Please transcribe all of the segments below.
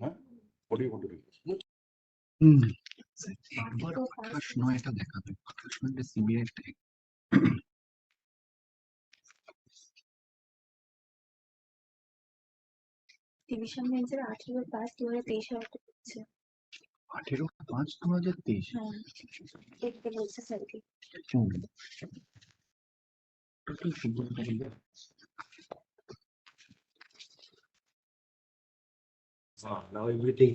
Huh? What do you want to request? একবার আঠাশ নয়টা দেখাবে, আঠাশ নয়টা সিবিআই ট্যাগ। ডিভিশন বেঞ্চের 18/5/2023 হচ্ছে 18/5/2023। হ্যাঁ দেখতে বলছে স্যারকে। Total CBI Now everything.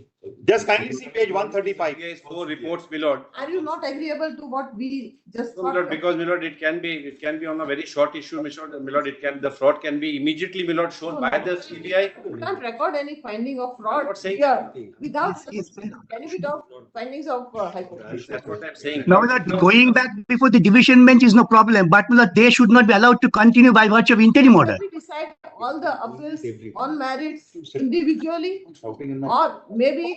Just kindly see page 135. Yes, 4 reports, my lord. Are you not agreeable to what we just No, my lord, because my lord, it can be on a very short issue, my lord, the fraud can be immediately, my lord, shown by the CBI. You can't record any finding of I'm fraud not saying here anything. without Yes, yes. benefit of findings of High Court. That's what I'm saying. Now that going back before the division bench is no problem, but that they should not be allowed to continue by virtue of interim order. We decide all the appeals on merits individually or maybe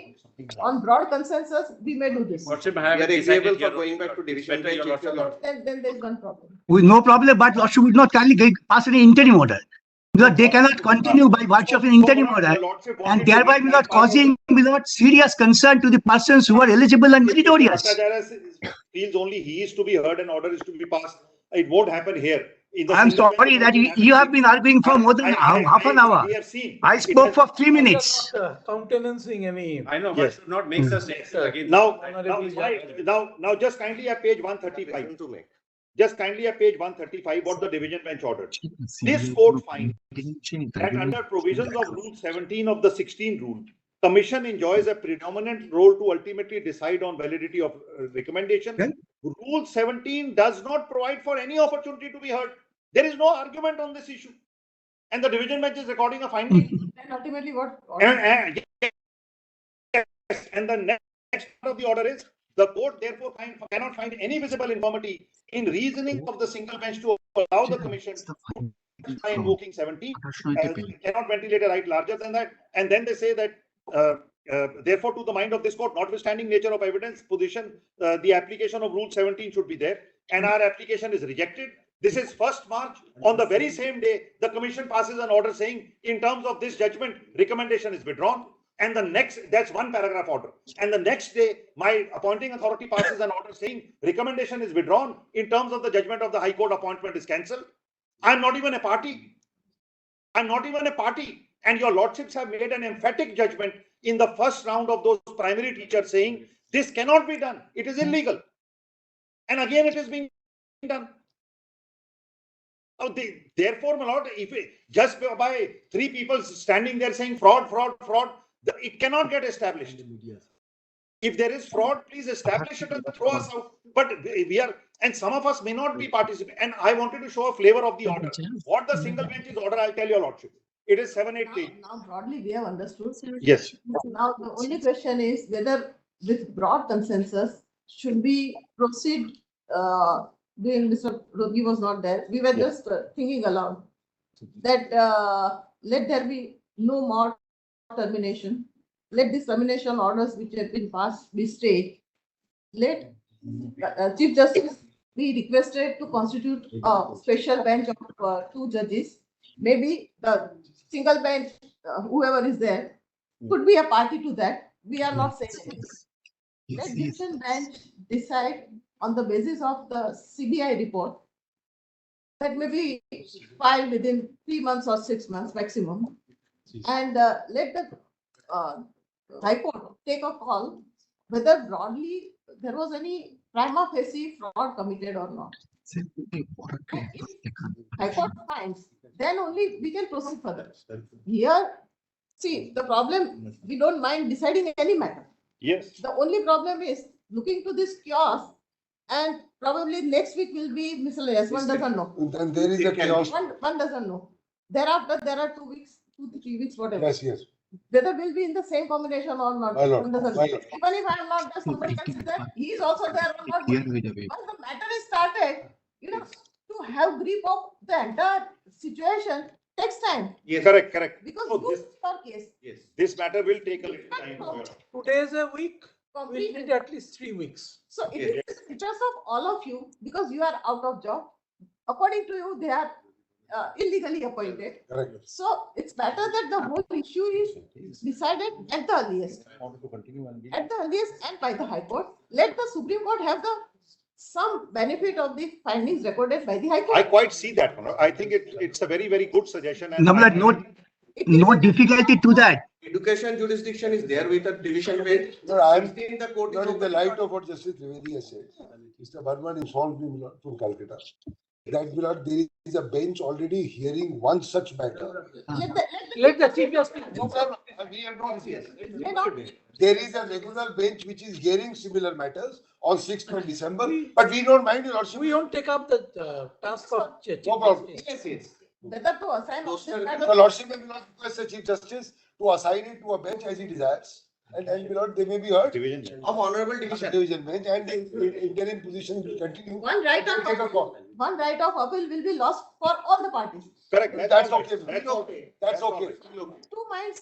on broad consensus, we may do this. Lordship, I We have are decided agreeable here, for going back to It's division better, your bench if you lordship. are- Then there's one problem. With no problem, but Lordship would not kindly pass an interim order. Because they cannot continue by virtue of an interim order, and thereby without causing without serious concern to the persons who are eligible and meritorious. Bhattacharya feels only he is to be heard and order is to be passed. It won't happen here. In the I am single sorry bench, that it won't you happen. have been arguing for more than half an hour. We have seen. I spoke for 3 minutes. Countenancing any. I know, but Yes. should not make us again. Now just kindly at page 135. To make. Just kindly at page 135, what the division bench ordered. This court finds that under provisions of Rule 17 of the 16 rule, Commission enjoys a predominant role to ultimately decide on validity of recommendation. Well- Rule 17 does not provide for any opportunity to be heard. There is no argument on this issue. And the division bench is recording a finding. And ultimately what? And the next part of the order is, the court therefore cannot find any visible infirmity in reasoning of the single bench to allow the commission by invoking 17, cannot ventilate a right larger than that. And then they say that, therefore, to the mind of this court, notwithstanding nature of evidence position, the application of Rule 17 should be there, and our application is rejected. This is 1st March. On the very same day, the commission passes an order saying, in terms of this judgment, recommendation is withdrawn. And the next, that's one paragraph order. And the next day, my appointing authority passes an order saying, recommendation is withdrawn. In terms of the judgment of the High Court, appointment is cancelled. I'm not even a party. I'm not even a party. And your lordships have made an emphatic judgment in the first round of those primary teachers saying, this cannot be done. It is illegal. And again, it is being done. Therefore, my lord, if just by 3 people standing there saying fraud, it cannot get established. If there is fraud, please establish it and throw us out. But we are, and some of us may not be participating. And I wanted to show a flavor of the order. What the single bench is order, I'll tell your lordship. It is 783. Now broadly we have understood. Yes. Now the only question is whether with broad consensus should we proceed, doing Mr. Rogi was not there. We were just thinking aloud that let there be no more termination. Let these termination orders which have been passed be stayed. Let Chief Justice be requested to constitute a special bench of 2 judges. Maybe the single bench, whoever is there, could be a party to that. We are not saying anything. Let division bench decide on the basis of the CBI report that may be filed within 3 months or 6 months maximum. And let the High Court take a call whether broadly there was any prima facie fraud committed or not. High Court finds, then only we can proceed further. Here, see, the problem, we don't mind deciding any matter. Yes. The only problem is looking to this kiosk, and probably next week will be miscellaneous. One doesn't know. And there is a chaos. One doesn't know. Thereafter, there are 2 weeks, 2 to 3 weeks, whatever. Yes. Whether we'll be in the same combination or not. My lord, one doesn't my know. lord. Even if I'm not there, somebody else is there. He is also there or not. Once the matter is started, to have grip of the entire situation takes time. Yes. Correct. Because So this is per case. Yes. This matter will take a little time. Two days a week, we Complete. need at least 3 weeks. So it is the interest of all of you, because you are out of job. According to you, they are illegally appointed. Correct. So it's better that the whole issue is decided at the earliest. At the earliest and by the High Court. Let the Supreme Court have some benefit of the findings recorded by the High I Court. quite see that, Manoj. I think it's a very, very good suggestion. And Namlat, no difficulty to that. Education jurisdiction is there with a division bench. No, I am In the court. not in the light of what Justice Trivedi has said. Mr. Burman informed me Milord, from Calcutta that Milord, there is a bench already hearing one such matter. Let the chief justice. No problem. We have not. May not- There is a regular bench which is hearing similar matters on 6th of December, but we don't mind, Your Lordship. We won't take up the task of chief No problem. justice. Yes. Whether to assign. Those option are- matter- Your Lordship will not request the Chief Justice to assign it to a bench as he desires. And Milord, they may be heard. Division. Of honorable At the division. Division bench and the interim position will continue. One right Take a of, call. one right of appeal will be lost for all the parties. Correct. That's okay. That's okay. That's okay. Two minds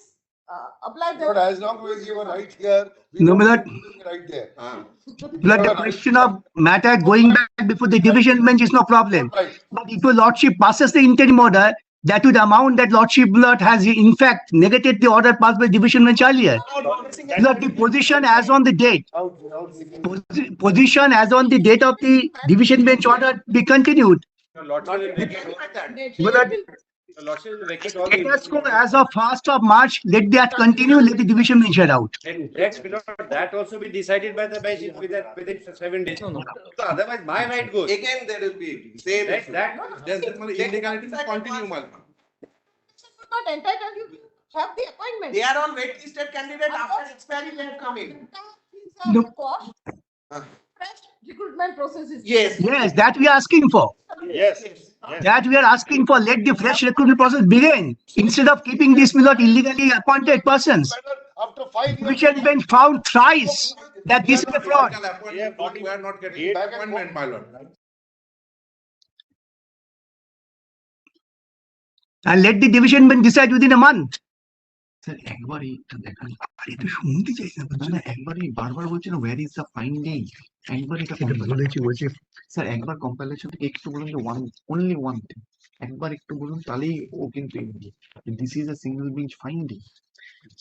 apply But the. as long as you are right here. we No, don't Milord. be right there. But the question of matter going back before the division bench is no problem. Right. But if your lordship passes the interim order, that would amount that lordship Milord has in fact negated the order passed by division bench earlier. Milord, the position as on the date, position as on the date of the division bench order be continued. Your Lordship will vacate Milord, your Lordship will vacate all the. let us go as of 1st of March, let that continue, let the division bench head out. And next, Milord, that also be decided by the bench within 7 days. No. So otherwise, my right goes. Again, there will be same That, issue. that, There's illegality to continue, Malcolm. Not entitled you to have the appointment. They are all waitlisted candidates after expiry they have come in. No. Cost. Huh. Fresh recruitment process is. Yes. Yes, that we are asking for. Yes. Yes. That we are asking for, let the fresh recruitment process begin instead of keeping this Milord illegally appointed persons. After 5 years. Division bench found thrice that this is a fraud. We have not We are not getting Eight- appointment, my lord. And let the division bench decide within a month. Sir একবারই এটা দেখান আরে তো শুনতে চাই না, না না একবারই বারবার বলছেন ওয়্যার ইজ দ্য ফাইন্ডিং একবার এটা স্যার একবার কম্পাইলেশন থেকে একটু বলুন যে অনলি ওয়ান থিং একবার একটু বলুন তাহলেই ও কিন্তু this is a single bench finding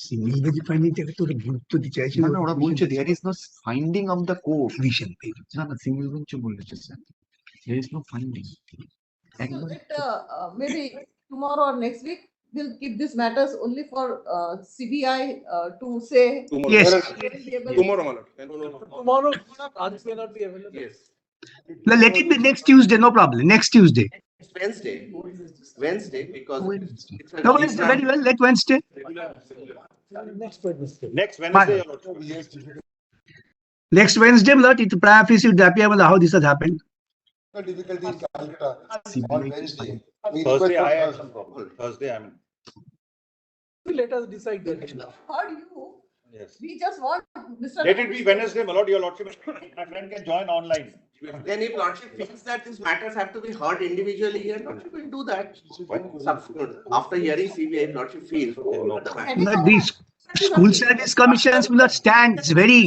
single bench finding থেকে তো গুরুত্ব দিতে চাইছি না না ওরা বলছে there is no finding of the court division না না সিঙ্গেল বেঞ্চ বলেছে sir there is no finding So একবার let, maybe tomorrow or next week, we'll keep these matters only for CBI to say. Yes. they will be able to- Tomorrow, my lord. Tomorrow, Raj may not be available. Yes. Now let it be next Tuesday, no problem, next Tuesday. It's Wednesday, because it's a. No, Wednesday, very well, let Wednesday. Next Wednesday. Next Wednesday, Fine. Your Lordship. Yes, difficult. Next Wednesday, Milord, it prima facie would appear how this has happened. Difficulty in Calcutta on CBI Wednesday. is We Thursday, request I for have some problem. Thursday, I'm. Let us decide that. Heard you, Yes. we just want Mr. Let it be Wednesday, my lord, Your Lordship. My friend can join online. Then if lordship feels that these matters have to be heard individually here, lordship will do that. Subsequent, after hearing CBI, if lordship feels. the matter- Milord, these school service commissions will not stand, it's very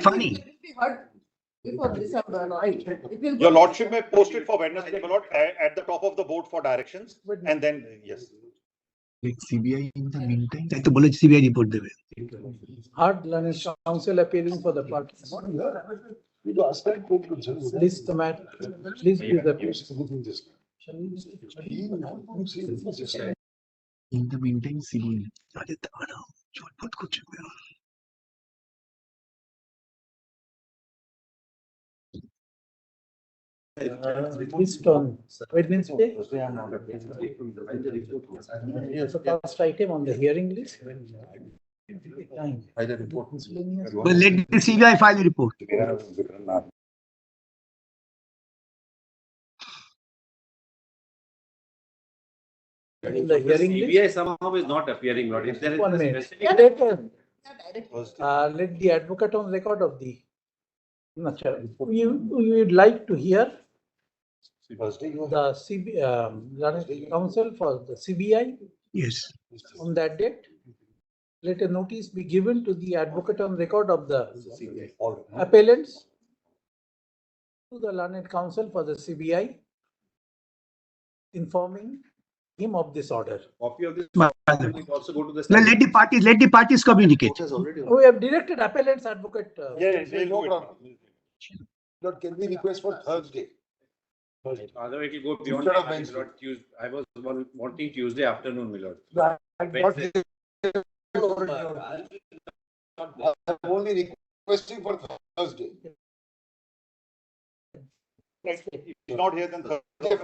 funny. It will be heard before December, right? It will Your go- Lordship may post it for Wednesday, my lord, at the top of the board for directions. And then, yes. Like CBI in the meantime তাই তো বলেছি CBI report দেবে। Hard learned counsel appearing for the parties. We do ask that court concern. List the matter, please give the. In the meantime CBI আরে দাঁড়াও, চটপট করছে কেন? List on Wednesday. Yes, the first item on the hearing list. Time. Miscellaneous. Well, let the CBI file a report. In the hearing list. CBI somehow is not appearing, Lord. If there is One a minute. specific. Let the advocate on record of the. We would like to hear Thursday, you have. the learned counsel for the CBI Yes. on that date. Let a notice be given to the advocate on record of the appellants to the learned counsel for the CBI informing him of this order. Copy of this My will also go to the. Now let the parties communicate. Court has already. We have directed appellant's advocate. Yeah, There's no problem. Lord, can we request for Thursday? Otherwise it will go beyond. Instead of that, my Wednesday. lord. I was wanting Tuesday afternoon, my lord. I'm only requesting for Thursday. If not here, then Okay,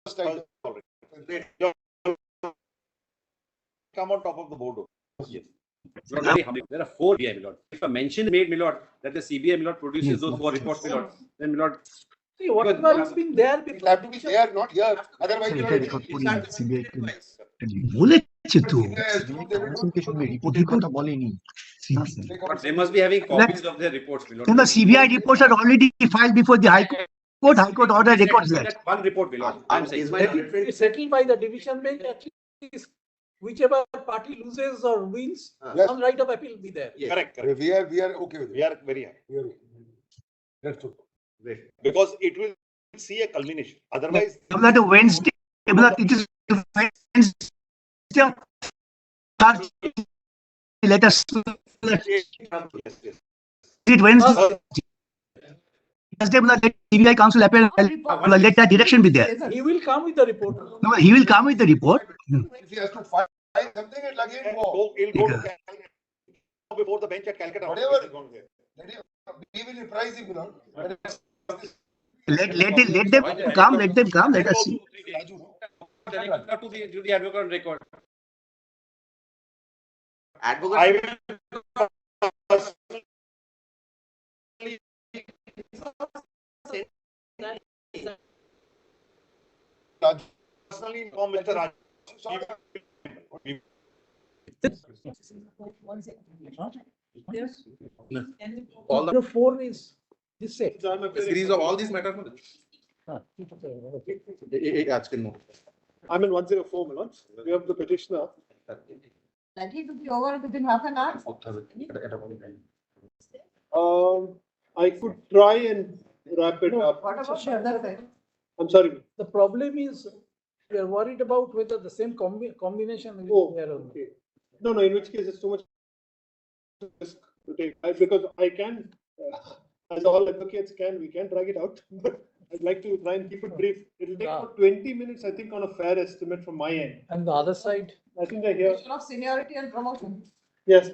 first time. come on top of the board. Lord, very humbling. There are 4 CBI, my lord. If a mention made, my lord, that the CBI, my lord, produces Yes, those 4 reports, my lord, then, my lord, See, whatever has been there It will have to be there, not here. Otherwise, Sir, you এটা know, record করি না, CBI কে বলেছে তো কে সঙ্গে রিপোর্টের কথা বলেনি। but they must be having copies of their reports, my lord. Then the CBI reports are already filed before the High Court. High Court order records that. That one report, my lord. I'm saying. Is my different? It's settled by the division bench, at least whichever party loses or wins, Yes. some right of appeal will be there. Yes. Correct, correct. we are okay with We it. are very happy. We are okay. That's okay. Great. Because it will see a culmination. Otherwise, That Wednesday, it is Wednesday. Let us yes, yes. it Wednesday. Thursday, let CBI counsel appear. Let that direction be there. He will come with the report. No, he will come with the report. If he has to find something, it'll again go. It'll go to Calcutta before the bench at Calcutta. Whatever. It is gone there. We will reprise him, you know. Let them come. Let them come. Let us see. To the advocate on record. Advocate. I will personally inform Mr. Raj. All The 4 is this set. series of all these matters. I'm in 104, my lord. We have the petitioner. Likely to be over within half an hour. I could try and wrap it up. What about the other side? I'm sorry. The problem is, we are worried about whether the same combination will Oh, be there or not. okay. No, in which case it's too much risk to take. Because I can, as all advocates can, we can drag it out. But I'd like to try and keep it brief. It'll take about 20 minutes, I think, on a fair estimate from my end. And the other side, I think I hear, Question of seniority and promotion. yes.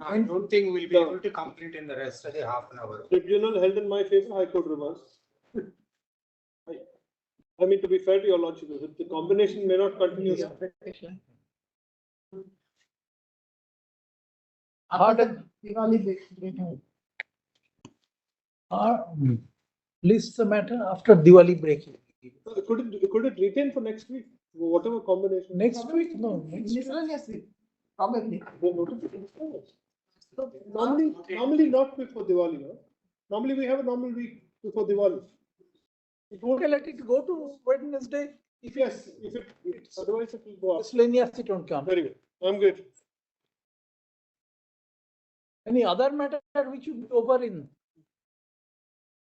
I don't think we'll be able to complete in the rest of the half an hour. Tribunal held in my favor, High Court reversed. I mean, to be fair to your lordship, the combination may not continue. After the Diwali break. list the matter after Diwali break. Could it retain for next week, whatever combination? Next week, no. Next week. Miscellaneous week, probably. So normally not before Diwali, no? Normally we have a normal week before Diwali. Okay, let it go to Wednesday. If Yes, if otherwise it will go up. miscellaneous, it won't come. Very well, I'm good. Any other matter which will be over in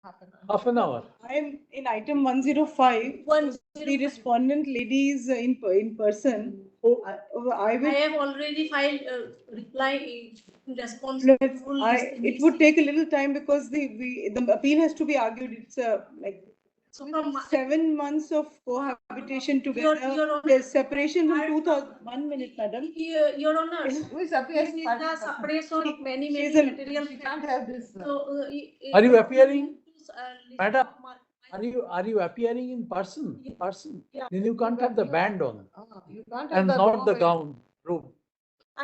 half an hour? I am in item 105. The respondent lady is in person. I I will. have already filed a reply in response. It would take a little time because the appeal has to be argued. It's like So from 7 months of cohabitation together. Your Honor. There's separation from 2000. 1 minute, madam. Your Honor, Who is this appearing? is the separation of many She is many a- material. We can't have this. So, Are you appearing? list Madam, of my- Are you appearing in person? Person? Yeah. Then you can't have the band on You can't have and not the gown, robe.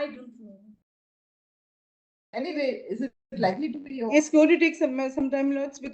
I don't know. Anyway, is it likely to be? It's going to take some time, lots, because